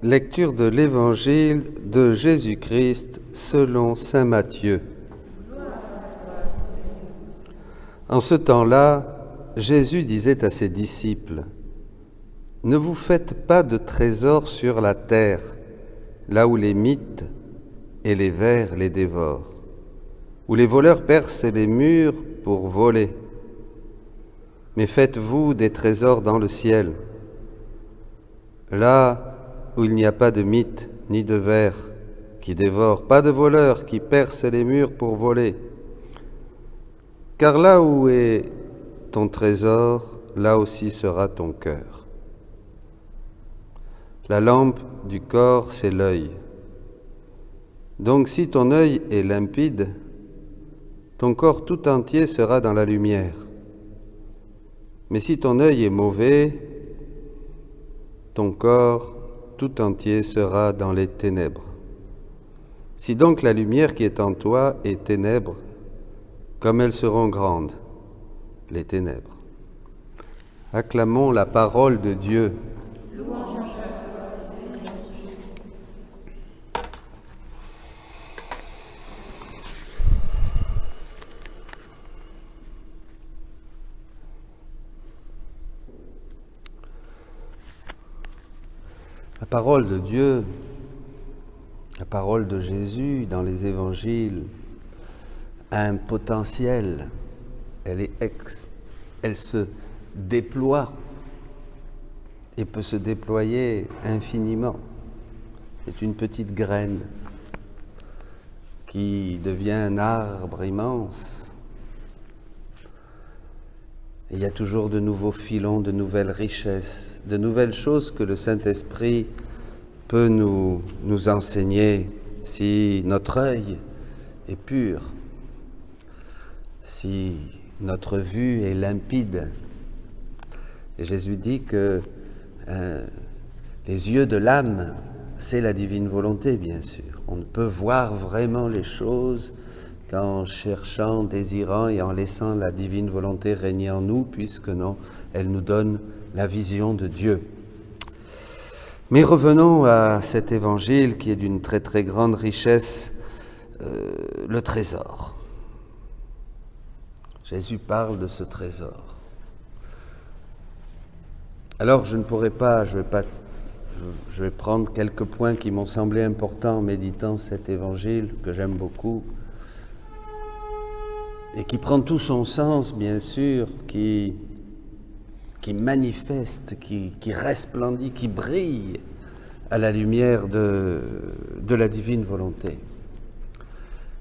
Lecture de l'Évangile de Jésus-Christ selon saint Matthieu. En ce temps-là, Jésus disait à ses disciples : « Ne vous faites pas de trésors sur la terre, là où les mythes et les vers les dévorent, où les voleurs percent les murs pour voler. Mais faites-vous des trésors dans le ciel, là où il n'y a pas de mythes ni de vers qui dévorent, pas de voleurs qui percent les murs pour voler. Car là où est ton trésor, là aussi sera ton cœur. La lampe du corps, c'est l'œil. Donc si ton œil est limpide, ton corps tout entier sera dans la lumière. Mais si ton œil est mauvais, ton corps tout entier sera dans les ténèbres. Si donc la lumière qui est en toi est ténèbres, comme elles seront grandes, les ténèbres. Acclamons la parole de Dieu. La parole de Dieu, la parole de Jésus dans les évangiles a un potentiel, elle se déploie et peut se déployer infiniment. C'est une petite graine qui devient un arbre immense. Et il y a toujours de nouveaux filons, de nouvelles richesses, de nouvelles choses que le Saint-Esprit peut nous enseigner si notre œil est pur, si notre vue est limpide. Et Jésus dit que les yeux de l'âme, c'est la divine volonté, bien sûr. On ne peut voir vraiment les choses qu'en cherchant, désirant et en laissant la divine volonté régner en nous, puisque non, elle nous donne la vision de Dieu. Mais revenons à cet évangile qui est d'une très très grande richesse, le trésor. Jésus parle de ce trésor. Alors je vais prendre quelques points qui m'ont semblé importants en méditant cet évangile que j'aime beaucoup, et qui prend tout son sens, bien sûr, qui manifeste, qui resplendit, qui brille à la lumière de la divine volonté.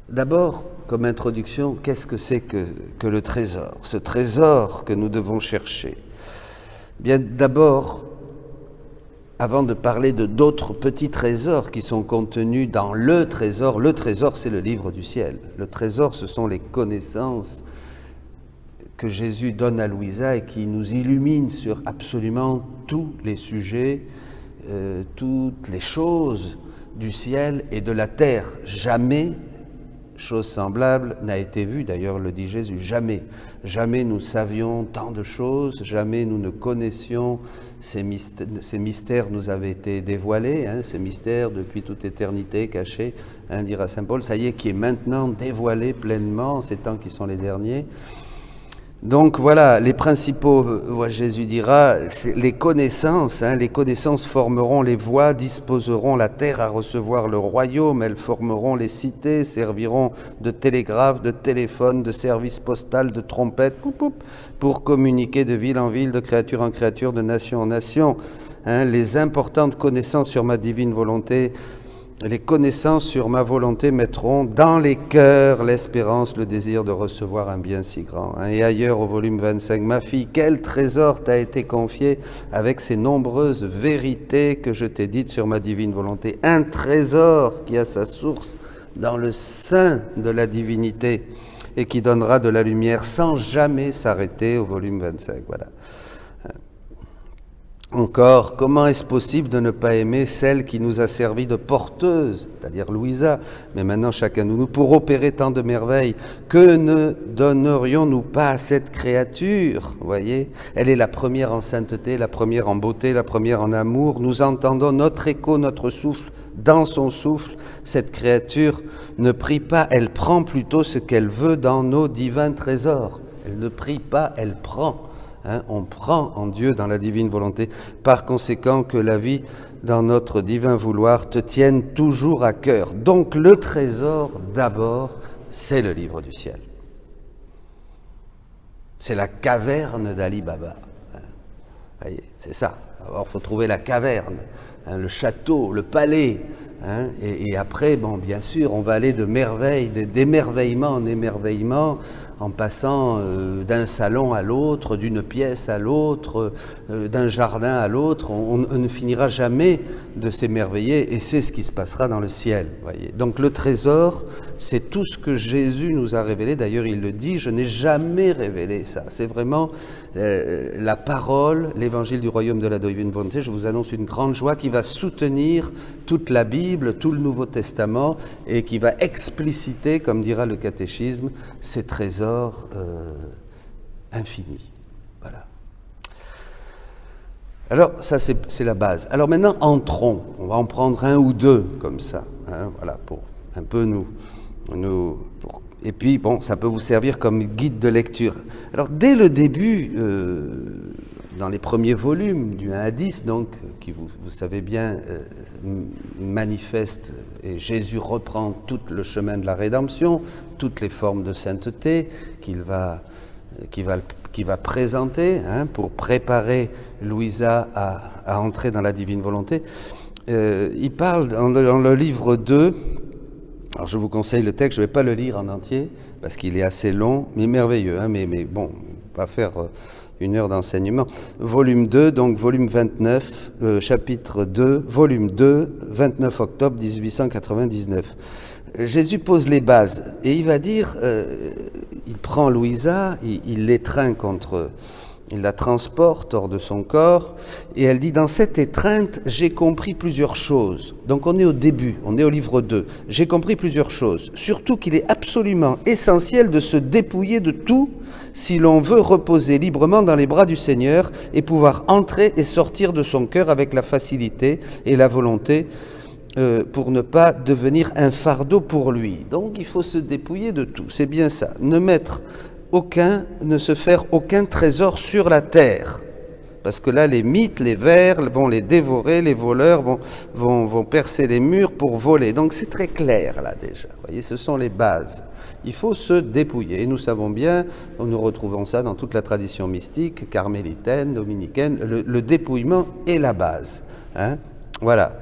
D'abord, comme introduction, qu'est-ce que c'est que le trésor, ce trésor que nous devons chercher ? Bien, d'abord, avant de parler de d'autres petits trésors qui sont contenus dans le trésor c'est le livre du ciel. Le trésor, ce sont les connaissances que Jésus donne à Louisa et qui nous illuminent sur absolument tous les sujets, toutes les choses du ciel et de la terre. Jamais chose semblable n'a été vue, d'ailleurs le dit Jésus, jamais. Jamais nous savions tant de choses, jamais nous ne connaissions ces mystères nous avaient été dévoilés, ces mystères depuis toute éternité cachés, dira saint Paul, ça y est, qui est maintenant dévoilé pleinement, ces temps qui sont les derniers. Donc voilà, les principaux, Jésus dira, les connaissances formeront les voies, disposeront la terre à recevoir le royaume, elles formeront les cités, serviront de télégraphe, de téléphone, de service postal, de trompette, pour communiquer de ville en ville, de créature en créature, de nation en nation. Les importantes connaissances sur ma divine volonté, les connaissances sur ma volonté mettront dans les cœurs l'espérance, le désir de recevoir un bien si grand. Et ailleurs, au volume 25, « Ma fille, quel trésor t'a été confié avec ces nombreuses vérités que je t'ai dites sur ma divine volonté. » Un trésor qui a sa source dans le sein de la divinité et qui donnera de la lumière sans jamais s'arrêter, au volume 25. Voilà. Encore, comment est-ce possible de ne pas aimer celle qui nous a servi de porteuse, c'est-à-dire Louisa, mais maintenant chacun de nous, pour opérer tant de merveilles? Que ne donnerions-nous pas à cette créature? Vous voyez, elle est la première en sainteté, la première en beauté, la première en amour. Nous entendons notre écho, notre souffle dans son souffle. Cette créature ne prie pas, elle prend plutôt ce qu'elle veut dans nos divins trésors. Elle ne prie pas, elle prend. On prend en Dieu dans la divine volonté. Par conséquent, que la vie dans notre divin vouloir te tienne toujours à cœur. Donc le trésor, d'abord, c'est le livre du ciel. C'est la caverne d'Ali Baba. Voyez, c'est ça. Alors, il faut trouver la caverne, le château, le palais. Et après, bon, bien sûr, on va aller de merveille, d'émerveillement en émerveillement, en passant d'un salon à l'autre, d'une pièce à l'autre, d'un jardin à l'autre. On ne finira jamais de s'émerveiller, et c'est ce qui se passera dans le ciel. Voyez. Donc le trésor, c'est tout ce que Jésus nous a révélé. D'ailleurs, il le dit, je n'ai jamais révélé ça. C'est vraiment la parole, l'évangile du royaume de la divine volonté. Je vous annonce une grande joie qui va soutenir toute la Bible, tout le Nouveau Testament, et qui va expliciter, comme dira le catéchisme, ces trésors infinis. Voilà. Alors, ça c'est la base. Alors maintenant, entrons. On va en prendre un ou deux, comme ça. Voilà, pour un peu et puis, bon, ça peut vous servir comme guide de lecture. Alors, dès le début, dans les premiers volumes, du 1 à 10, donc, qui, vous savez bien, manifeste, et Jésus reprend tout le chemin de la rédemption, toutes les formes de sainteté qu'il va présenter pour préparer Louisa à entrer dans la divine volonté. Il parle dans le livre 2. Alors je vous conseille le texte, je ne vais pas le lire en entier parce qu'il est assez long, mais merveilleux, mais bon, on va faire une heure d'enseignement. Volume 2, donc volume 29, chapitre 2, volume 2, 29 octobre 1899. Jésus pose les bases et il va dire, il prend Louisa, il l'étreint il la transporte hors de son corps, et elle dit, dans cette étreinte, j'ai compris plusieurs choses. Donc on est au début, on est au livre 2. J'ai compris plusieurs choses, surtout qu'il est absolument essentiel de se dépouiller de tout si l'on veut reposer librement dans les bras du Seigneur et pouvoir entrer et sortir de son cœur avec la facilité et la volonté pour ne pas devenir un fardeau pour lui. Donc il faut se dépouiller de tout, c'est bien ça. Ne se faire aucun trésor sur la terre. Parce que là, les mythes, les vers vont les dévorer, les voleurs vont percer les murs pour voler. Donc c'est très clair là déjà. Vous voyez, ce sont les bases. Il faut se dépouiller. Et nous savons bien, nous retrouvons ça dans toute la tradition mystique, carmélitaine, dominicaine, le dépouillement est la base. Voilà.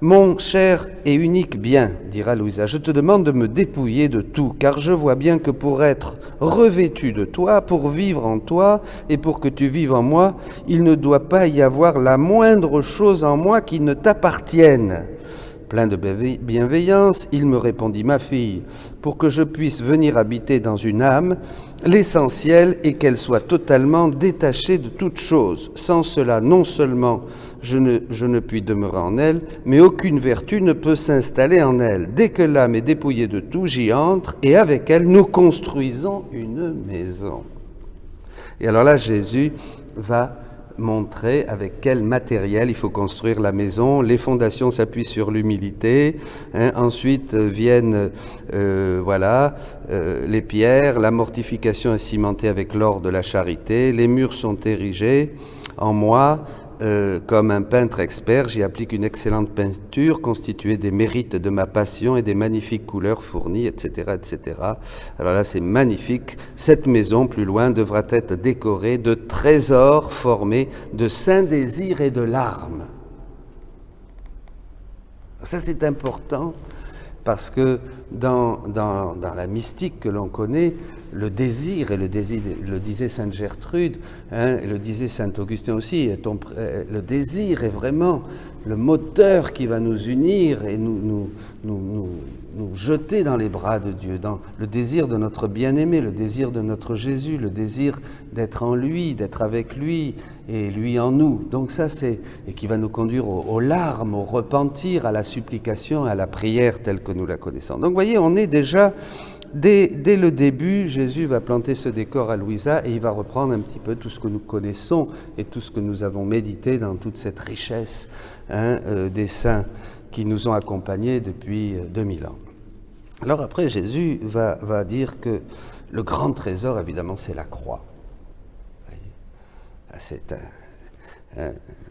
Mon cher et unique bien, dira Louisa, je te demande de me dépouiller de tout, car je vois bien que pour être revêtu de toi, pour vivre en toi et pour que tu vives en moi, il ne doit pas y avoir la moindre chose en moi qui ne t'appartienne. Plein de bienveillance, il me répondit, ma fille, pour que je puisse venir habiter dans une âme, l'essentiel est qu'elle soit totalement détachée de toute chose. Sans cela, non seulement je ne puis demeurer en elle, mais aucune vertu ne peut s'installer en elle. Dès que l'âme est dépouillée de tout, j'y entre, et avec elle, nous construisons une maison. Et alors là, Jésus va montrer avec quel matériel il faut construire la maison. Les fondations s'appuient sur l'humilité. Ensuite viennent les pierres. La mortification est cimentée avec l'or de la charité. Les murs sont érigés. En moi, comme un peintre expert, j'y applique une excellente peinture constituée des mérites de ma passion et des magnifiques couleurs fournies, etc., etc. Alors là, c'est magnifique. Cette maison, plus loin, devra être décorée de trésors formés de saints désirs et de larmes. Ça, c'est important parce que dans la mystique que l'on connaît, le désir, et le disait Sainte Gertrude, le disait Saint Augustin aussi, le désir est vraiment le moteur qui va nous unir et nous jeter dans les bras de Dieu, dans le désir de notre bien-aimé, le désir de notre Jésus, le désir d'être en lui, d'être avec lui, et lui en nous. Donc ça, et qui va nous conduire aux larmes, au repentir, à la supplication, à la prière telle que nous la connaissons. Donc vous voyez, on est déjà, dès le début, Jésus va planter ce décor à Louisa et il va reprendre un petit peu tout ce que nous connaissons et tout ce que nous avons médité dans toute cette richesse des saints qui nous ont accompagnés depuis 2000 ans. Alors après, Jésus va dire que le grand trésor, évidemment, c'est la croix.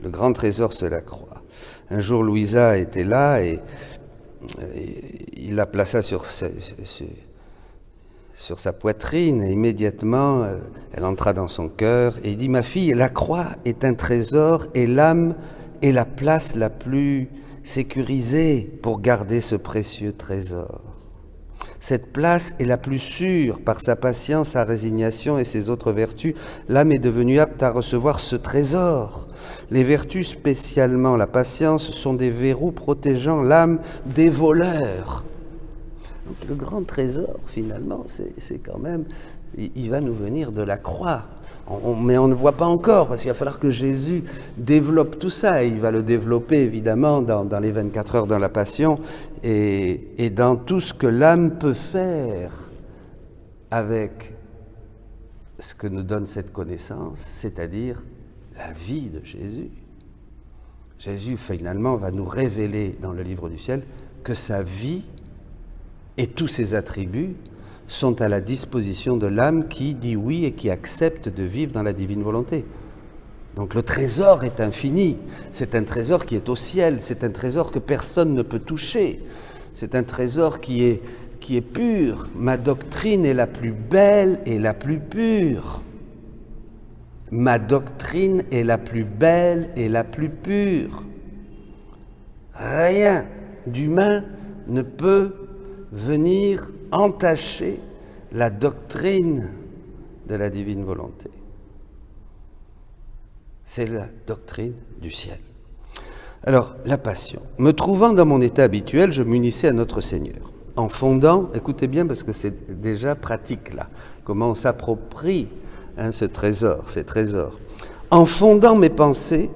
Le grand trésor, c'est la croix. Un jour, Louisa était là et il la plaça sur sa poitrine et immédiatement, elle entra dans son cœur et il dit « Ma fille, la croix est un trésor et l'âme est la place la plus sécurisée pour garder ce précieux trésor. Cette place est la plus sûre par sa patience, sa résignation et ses autres vertus. L'âme est devenue apte à recevoir ce trésor. Les vertus, spécialement la patience, sont des verrous protégeant l'âme des voleurs. » Donc le grand trésor, finalement, c'est quand même, il va nous venir de la croix. Mais on ne voit pas encore, parce qu'il va falloir que Jésus développe tout ça. Et il va le développer, évidemment, dans les 24 heures dans la Passion, et dans tout ce que l'âme peut faire avec ce que nous donne cette connaissance, c'est-à-dire la vie de Jésus. Jésus, finalement, va nous révéler dans le livre du ciel que sa vie et tous ses attributs sont à la disposition de l'âme qui dit oui et qui accepte de vivre dans la divine volonté. Donc le trésor est infini, c'est un trésor qui est au ciel, c'est un trésor que personne ne peut toucher, c'est un trésor qui est pur. Ma doctrine est la plus belle et la plus pure. Ma doctrine est la plus belle et la plus pure. Rien d'humain ne peut venir entacher la doctrine de la divine volonté. C'est la doctrine du ciel. Alors, la passion. Me trouvant dans mon état habituel, je m'unissais à notre Seigneur. En fondant, écoutez bien parce que c'est déjà pratique là, comment on s'approprie ce trésor, ces trésors. En fondant mes pensées,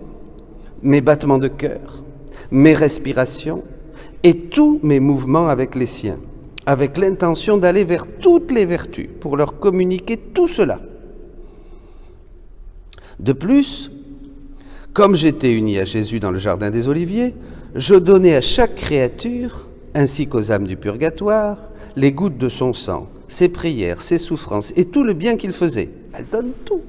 mes battements de cœur, mes respirations et tous mes mouvements avec les siens, avec l'intention d'aller vers toutes les vertus pour leur communiquer tout cela. De plus, comme j'étais uni à Jésus dans le jardin des Oliviers, je donnais à chaque créature, ainsi qu'aux âmes du purgatoire, les gouttes de son sang, ses prières, ses souffrances et tout le bien qu'il faisait. Elle donne tout.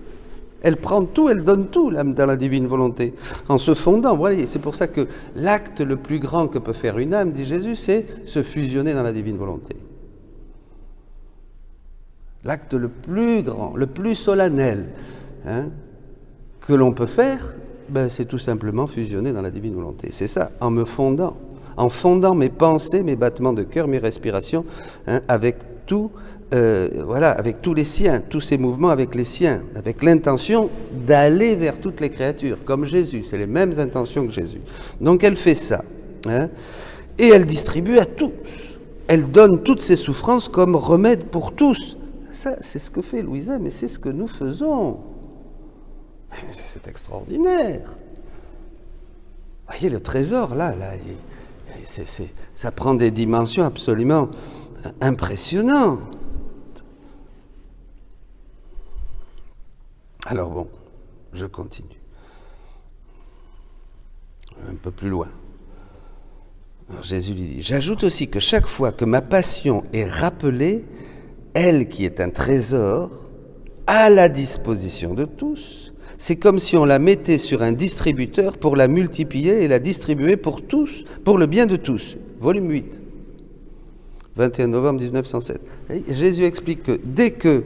Elle prend tout, elle donne tout, l'âme dans la divine volonté, en se fondant. Voilà, c'est pour ça que l'acte le plus grand que peut faire une âme, dit Jésus, c'est se fusionner dans la divine volonté. L'acte le plus grand, le plus solennel que l'on peut faire, c'est tout simplement fusionner dans la divine volonté. C'est ça, en fondant mes pensées, mes battements de cœur, mes respirations, avec tout. Avec tous les siens, tous ces mouvements avec les siens, avec l'intention d'aller vers toutes les créatures, comme Jésus, c'est les mêmes intentions que Jésus. Donc elle fait ça, et elle distribue à tous. Elle donne toutes ses souffrances comme remède pour tous. Ça, c'est ce que fait Louisa, mais c'est ce que nous faisons. C'est extraordinaire. Voyez le trésor, là ça prend des dimensions absolument impressionnantes. Alors bon, je continue. Un peu plus loin. Alors Jésus lui dit, j'ajoute aussi que chaque fois que ma passion est rappelée, elle qui est un trésor, à la disposition de tous, c'est comme si on la mettait sur un distributeur pour la multiplier et la distribuer pour tous, pour le bien de tous. Volume 8, 21 novembre 1907. Et Jésus explique que dès que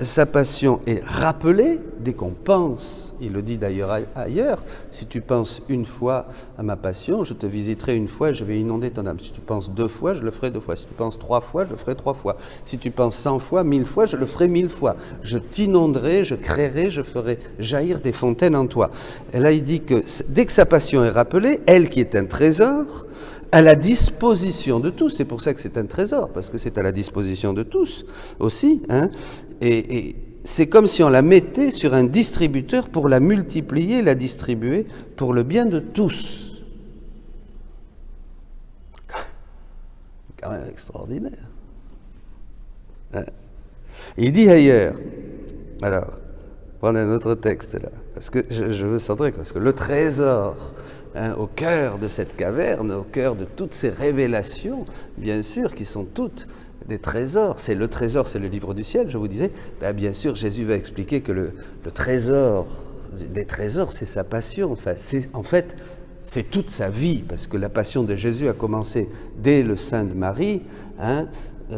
sa passion est rappelée, dès qu'on pense, il le dit d'ailleurs ailleurs, si tu penses une fois à ma passion, je te visiterai une fois et je vais inonder ton âme. Si tu penses 2 fois, je le ferai 2 fois. Si tu penses 3 fois, je le ferai 3 fois. Si tu penses 100 fois, 1000 fois, je le ferai 1000 fois. Je t'inonderai, je créerai, je ferai jaillir des fontaines en toi. Et là, il dit que dès que sa passion est rappelée, elle qui est un trésor, à la disposition de tous, c'est pour ça que c'est un trésor, parce que c'est à la disposition de tous aussi, et c'est comme si on la mettait sur un distributeur pour la multiplier, la distribuer pour le bien de tous. Quand même extraordinaire. Il dit ailleurs, alors, prenez un autre texte là, parce que je veux centrer, parce que le trésor, au cœur de cette caverne, au cœur de toutes ces révélations, bien sûr, qui sont toutes des trésors. C'est le trésor, c'est le livre du ciel, je vous disais. Bien sûr, Jésus va expliquer que le trésor des trésors, c'est sa passion. Enfin, c'est toute sa vie, parce que la passion de Jésus a commencé dès le sein de Marie,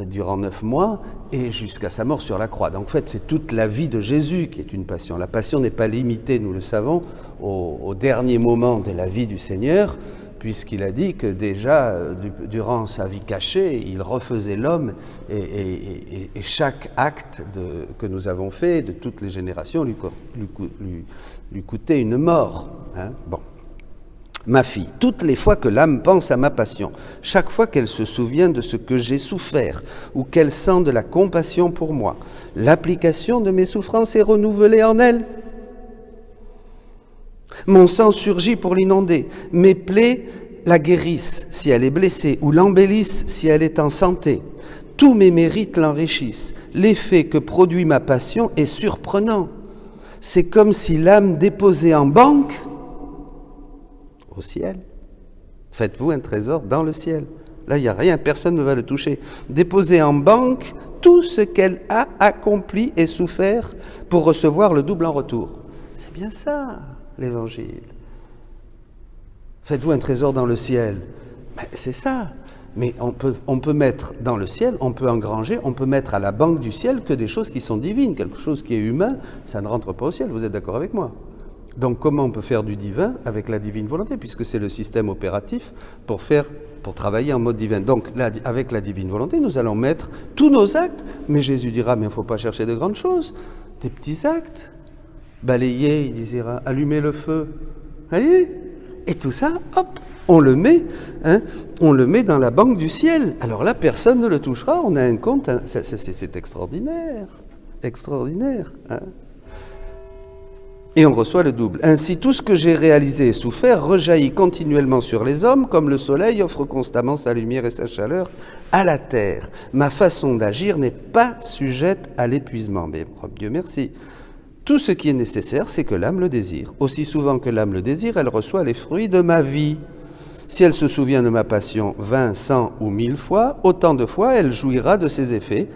durant 9 mois, et jusqu'à sa mort sur la croix. Donc en fait, c'est toute la vie de Jésus qui est une passion. La passion n'est pas limitée, nous le savons, au dernier moment de la vie du Seigneur, puisqu'il a dit que déjà, durant sa vie cachée, il refaisait l'homme, et chaque acte que nous avons fait, de toutes les générations, lui coûtait une mort. Bon. Ma fille, toutes les fois que l'âme pense à ma passion, chaque fois qu'elle se souvient de ce que j'ai souffert, ou qu'elle sent de la compassion pour moi, l'application de mes souffrances est renouvelée en elle. Mon sang surgit pour l'inonder, mes plaies la guérissent si elle est blessée, ou l'embellissent si elle est en santé. Tous mes mérites l'enrichissent. L'effet que produit ma passion est surprenant. C'est comme si l'âme déposait en banque au ciel. Faites-vous un trésor dans le ciel. Là, il n'y a rien, personne ne va le toucher. Déposez en banque tout ce qu'elle a accompli et souffert pour recevoir le double en retour. C'est bien ça, l'Évangile. Faites-vous un trésor dans le ciel. Mais c'est ça. Mais on peut mettre dans le ciel, on peut engranger, on peut mettre à la banque du ciel que des choses qui sont divines. Quelque chose qui est humain, ça ne rentre pas au ciel. Vous êtes d'accord avec moi ? Donc comment on peut faire du divin avec la divine volonté, puisque c'est le système opératif pour travailler en mode divin. Donc là, avec la divine volonté, nous allons mettre tous nos actes, mais Jésus dira, mais il ne faut pas chercher de grandes choses, des petits actes. Balayer, il dira, allumer le feu. Voyez ? Et tout ça, hop, on le met dans la banque du ciel. Alors là, personne ne le touchera, on a un compte, c'est extraordinaire, extraordinaire. Et on reçoit le double. Ainsi, tout ce que j'ai réalisé et souffert rejaillit continuellement sur les hommes, comme le soleil offre constamment sa lumière et sa chaleur à la terre. Ma façon d'agir n'est pas sujette à l'épuisement. Mais Dieu merci. Tout ce qui est nécessaire, c'est que l'âme le désire. Aussi souvent que l'âme le désire, elle reçoit les fruits de ma vie. Si elle se souvient de ma passion 20, 100 ou 1000 fois, autant de fois elle jouira de ses effets.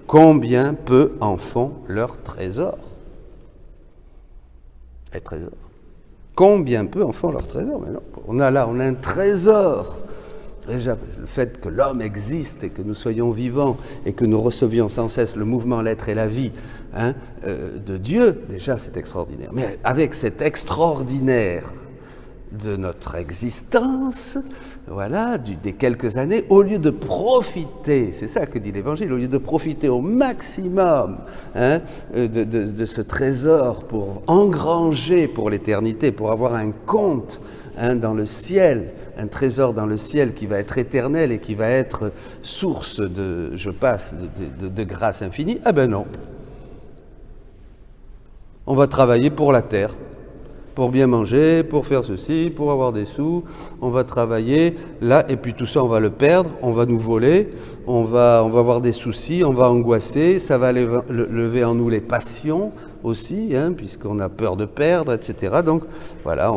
Combien peu en font leurs trésors ? Les trésors. Combien peu en font leurs trésors ? Mais non, on a un trésor. Déjà, le fait que l'homme existe et que nous soyons vivants et que nous recevions sans cesse le mouvement, l'être et la vie de Dieu, déjà c'est extraordinaire. Mais avec cet extraordinaire de notre existence, voilà, des quelques années, au lieu de profiter, c'est ça que dit l'Évangile, au lieu de profiter au maximum de ce trésor pour engranger pour l'éternité, pour avoir un compte dans le ciel, un trésor dans le ciel qui va être éternel et qui va être source de grâce infinie, ah ben non. On va travailler pour la terre, pour bien manger, pour faire ceci, pour avoir des sous, on va travailler là, et puis tout ça on va le perdre, on va nous voler, on va avoir des soucis, on va angoisser, ça va lever en nous les passions aussi, puisqu'on a peur de perdre, etc. Donc voilà,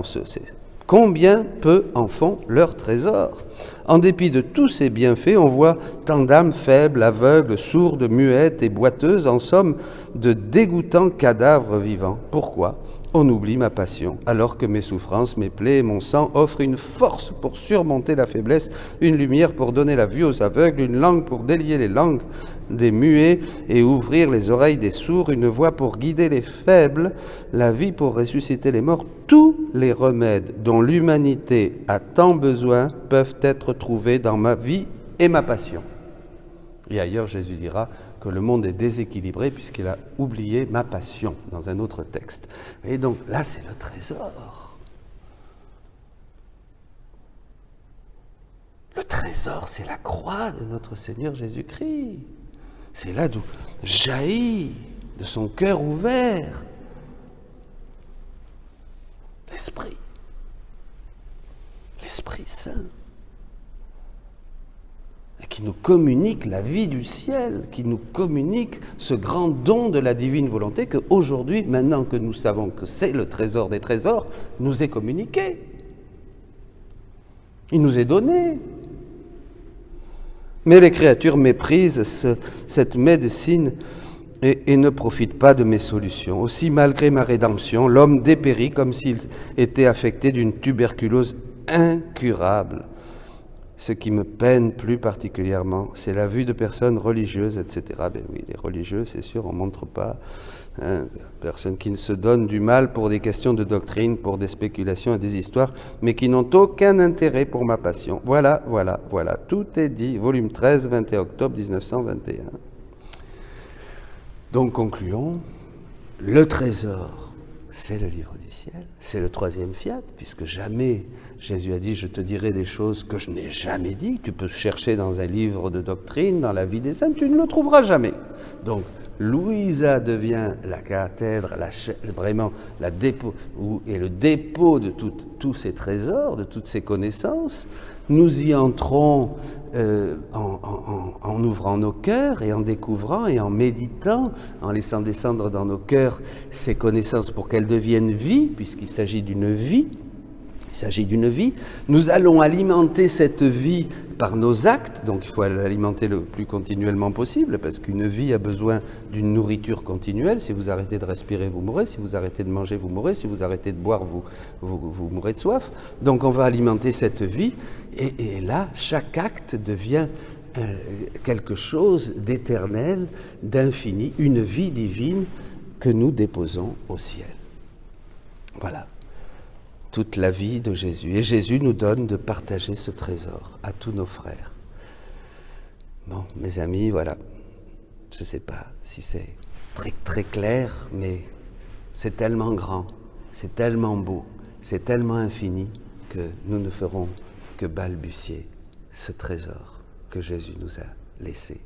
combien peu en font leurs trésors. En dépit de tous ces bienfaits, on voit tant d'âmes faibles, aveugles, sourdes, muettes et boiteuses, en somme, de dégoûtants cadavres vivants. Pourquoi ? On oublie ma passion, alors que mes souffrances, mes plaies et mon sang offrent une force pour surmonter la faiblesse, une lumière pour donner la vue aux aveugles, une langue pour délier les langues des muets et ouvrir les oreilles des sourds, une voix pour guider les faibles, la vie pour ressusciter les morts. Tous les remèdes dont l'humanité a tant besoin peuvent être trouvés dans ma vie et ma passion. Et ailleurs, Jésus dira que le monde est déséquilibré puisqu'il a oublié ma passion dans un autre texte. Et donc là, c'est le trésor. Le trésor, c'est la croix de notre Seigneur Jésus-Christ. C'est là d'où jaillit de son cœur ouvert, l'Esprit Saint, et qui nous communique la vie du ciel, qui nous communique ce grand don de la divine volonté qu'aujourd'hui, maintenant que nous savons que c'est le trésor des trésors, nous est communiqué. Il nous est donné. Mais les créatures méprisent cette médecine et ne profitent pas de mes solutions. Aussi, malgré ma rédemption, l'homme dépérit comme s'il était affecté d'une tuberculose incurable. Ce qui me peine plus particulièrement, c'est la vue de personnes religieuses, etc. Ben oui, les religieux, c'est sûr, on ne montre pas. Personnes qui se donnent du mal pour des questions de doctrine, pour des spéculations et des histoires, mais qui n'ont aucun intérêt pour ma passion. Voilà, tout est dit. Volume 13, 21 octobre 1921. Donc concluons, le trésor, c'est le livre du ciel, c'est le troisième fiat, puisque jamais Jésus a dit « je te dirai des choses que je n'ai jamais dit ». Tu peux chercher dans un livre de doctrine, dans la vie des saints, tu ne le trouveras jamais. Donc, Louisa devient la cathèdre, vraiment le dépôt de tous ces trésors, de toutes ces connaissances. Nous y entrons en ouvrant nos cœurs et en découvrant et en méditant, en laissant descendre dans nos cœurs ces connaissances pour qu'elles deviennent vie, puisqu'il s'agit d'une vie. Nous allons alimenter cette vie par nos actes, donc il faut l'alimenter le plus continuellement possible, parce qu'une vie a besoin d'une nourriture continuelle. Si vous arrêtez de respirer, vous mourrez. Si vous arrêtez de manger, vous mourrez. Si vous arrêtez de boire, vous mourrez de soif. Donc on va alimenter cette vie, et là, chaque acte devient quelque chose d'éternel, d'infini, une vie divine que nous déposons au ciel. Voilà. Toute la vie de Jésus. Et Jésus nous donne de partager ce trésor à tous nos frères. Bon, mes amis, voilà. Je ne sais pas si c'est très, très clair, mais c'est tellement grand, c'est tellement beau, c'est tellement infini que nous ne ferons que balbutier ce trésor que Jésus nous a laissé.